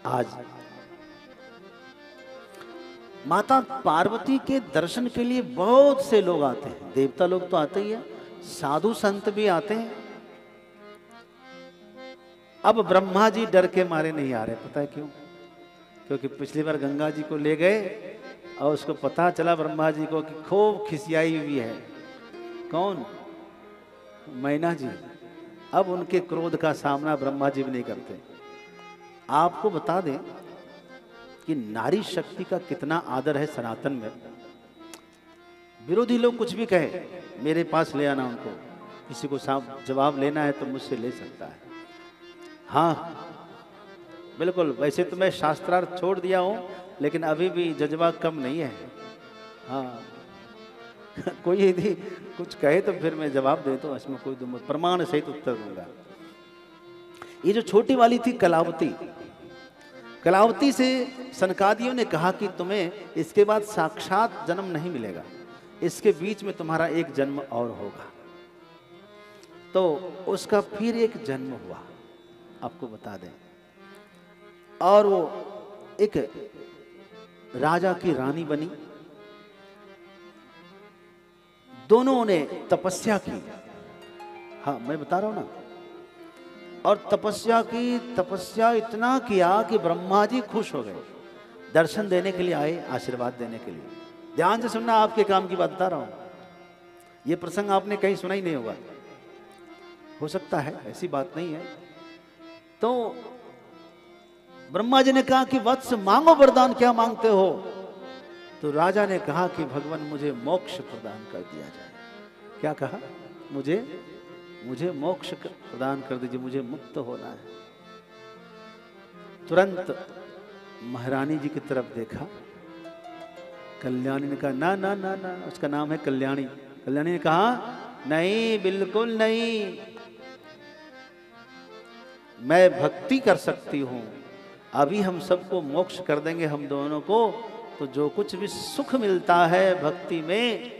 आज माता पार्वती के दर्शन के लिए बहुत से लोग आते हैं। देवता लोग तो आते ही हैं, साधु संत भी आते हैं। अब ब्रह्मा जी डर के मारे नहीं आ रहे, पता है क्यों? क्योंकि पिछली बार गंगा जी को ले गए और उसको पता चला ब्रह्मा जी को कि खूब खिसियाई हुई है। कौन? मैना जी। अब उनके क्रोध का सामना ब्रह्मा जी भी नहीं करते। आपको बता दें कि नारी शक्ति का कितना आदर है सनातन में। विरोधी लोग कुछ भी कहे, मेरे पास ले आना उनको। किसी को जवाब लेना है तो मुझसे ले सकता है। हाँ बिल्कुल, वैसे तो मैं शास्त्रार्थ छोड़ दिया हूं, लेकिन अभी भी जज्बा कम नहीं है। हाँ कोई यदि कुछ कहे तो फिर मैं जवाब दे, तो इसमें कोई प्रमाण सहित उत्तर दूंगा। ये जो छोटी वाली थी कलावती, कलावती से सनकादियों ने कहा कि तुम्हें इसके बाद साक्षात जन्म नहीं मिलेगा, इसके बीच में तुम्हारा एक जन्म और होगा। तो उसका फिर एक जन्म हुआ, आपको बता दें। और वो एक राजा की रानी बनी। दोनों ने तपस्या की। हाँ मैं बता रहा हूं ना। और तपस्या इतना किया कि ब्रह्मा जी खुश हो गए। दर्शन देने के लिए आए, आशीर्वाद देने के लिए। ध्यान से सुनना, आपके काम की बात बता रहा हूं। यह प्रसंग आपने कहीं सुना ही नहीं होगा, हो सकता है, ऐसी बात नहीं है। तो ब्रह्मा जी ने कहा कि वत्स मांगो वरदान, क्या मांगते हो? तो राजा ने कहा कि भगवान मुझे मोक्ष प्रदान कर दिया जाए। क्या कहा? मुझे मोक्ष प्रदान कर दीजिए, मुझे मुक्त होना है। तुरंत महारानी जी की तरफ देखा। कल्याणी ने कहा ना ना ना ना, उसका नाम है कल्याणी। कल्याणी ने कहा नहीं, बिल्कुल नहीं, मैं भक्ति कर सकती हूं। अभी हम सबको मोक्ष कर देंगे, हम दोनों को, तो जो कुछ भी सुख मिलता है भक्ति में,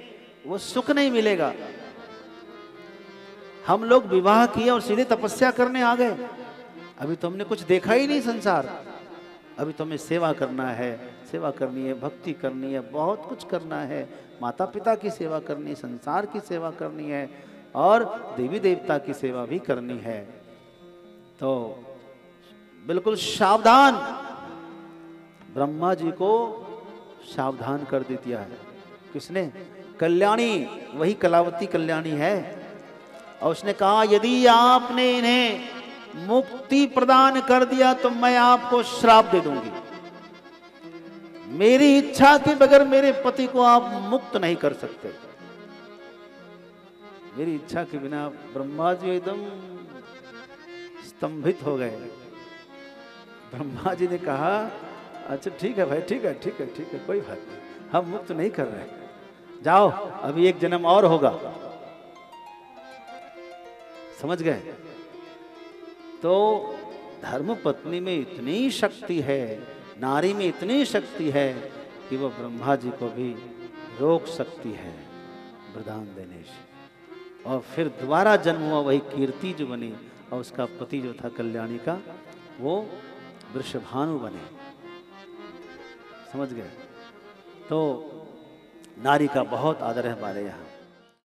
वो सुख नहीं मिलेगा। हम लोग विवाह किए और सीधे तपस्या करने आ गए। अभी तो हमने कुछ देखा ही नहीं संसार। अभी तो हमें सेवा करना है, सेवा करनी है, भक्ति करनी है, बहुत कुछ करना है। माता पिता की सेवा करनी है, संसार की सेवा करनी है, और देवी देवता की सेवा भी करनी है। तो बिल्कुल सावधान, ब्रह्मा जी को सावधान कर दिया है। किसने? कल्याणी, वही कलावती कल्याणी है। और उसने कहा यदि आपने इन्हें मुक्ति प्रदान कर दिया तो मैं आपको श्राप दे दूंगी। मेरी इच्छा के बगैर मेरे पति को आप मुक्त नहीं कर सकते। मेरी इच्छा के बिना। ब्रह्मा जी एकदम स्तंभित हो गए। ब्रह्मा जी ने कहा अच्छा ठीक है भाई, ठीक है ठीक है ठीक है, कोई बात नहीं, हम मुक्त नहीं कर रहे, जाओ अभी एक जन्म और होगा। समझ गए? तो धर्म पत्नी में इतनी शक्ति है, नारी में इतनी शक्ति है कि वह ब्रह्मा जी को भी रोक सकती है वरदान देने से। और फिर दोबारा जन्म हुआ वही कीर्ति जो बनी, और उसका पति जो था कल्याणी का, वो वृषभानु बने। समझ गए? तो नारी का बहुत आदर है हमारे यहाँ।